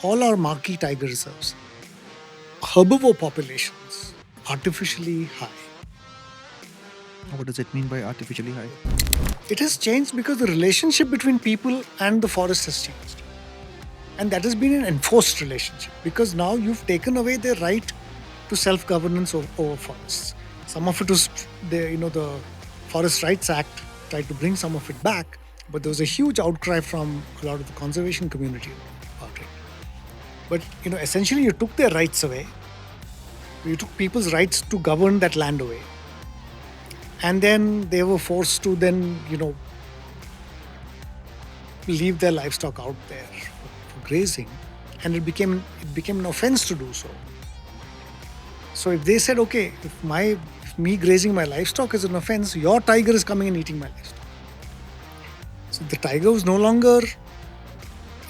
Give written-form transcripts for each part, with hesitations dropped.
all our marquee tiger reserves, herbivore populations artificially high. What does it mean by artificially high? It has changed because the relationship between people and the forest has changed. And that has been an enforced relationship because now you've taken away their right to self-governance over forests. Some of it was the Forest Rights Act tried to bring some of it back, but there was a huge outcry from a lot of the conservation community about it. But essentially you took their rights away. You took people's rights to govern that land away. And then they were forced to then, leave their livestock out there for grazing. And it became an offense to do so. So if they said, okay, if me grazing my livestock is an offense, your tiger is coming and eating my livestock. So the tiger was no longer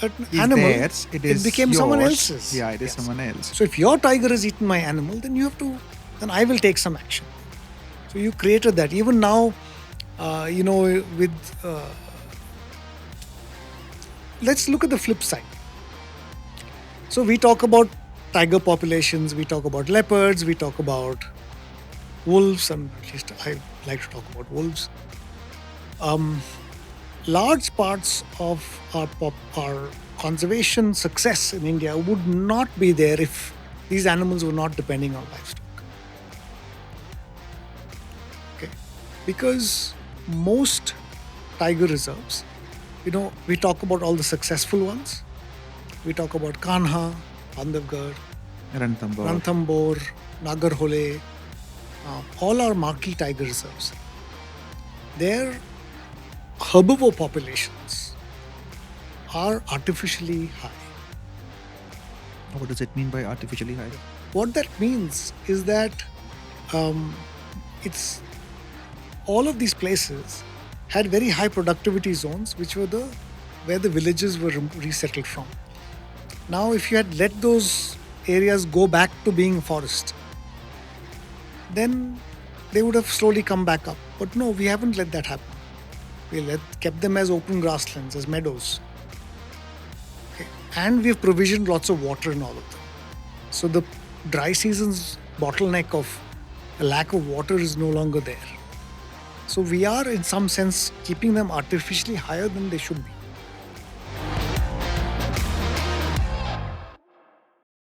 an animal. Theirs, it became yours. someone else's. Yeah, it is someone else. So if your tiger has eaten my animal, then then I will take some action. So you created that. Even now, let's look at the flip side. So we talk about tiger populations, we talk about leopards, we talk about wolves, and at least I like to talk about wolves. Large parts of our conservation success in India would not be there if these animals were not depending on livestock. Okay, because most tiger reserves, we talk about all the successful ones. We talk about Kanha, Bandhavgarh, Ranthambore, Nagarhole, all our marquee tiger reserves. Their herbivore populations are artificially high. What does it mean by artificially high? What that means is that it's all of these places had very high productivity zones, which were where the villages were resettled from. Now, if you had let those areas go back to being forest, then they would have slowly come back up. But no, we haven't let that happen. We kept them as open grasslands, as meadows. Okay. And we've provisioned lots of water in all of them. So the dry season's bottleneck of a lack of water is no longer there. So we are, in some sense, keeping them artificially higher than they should be.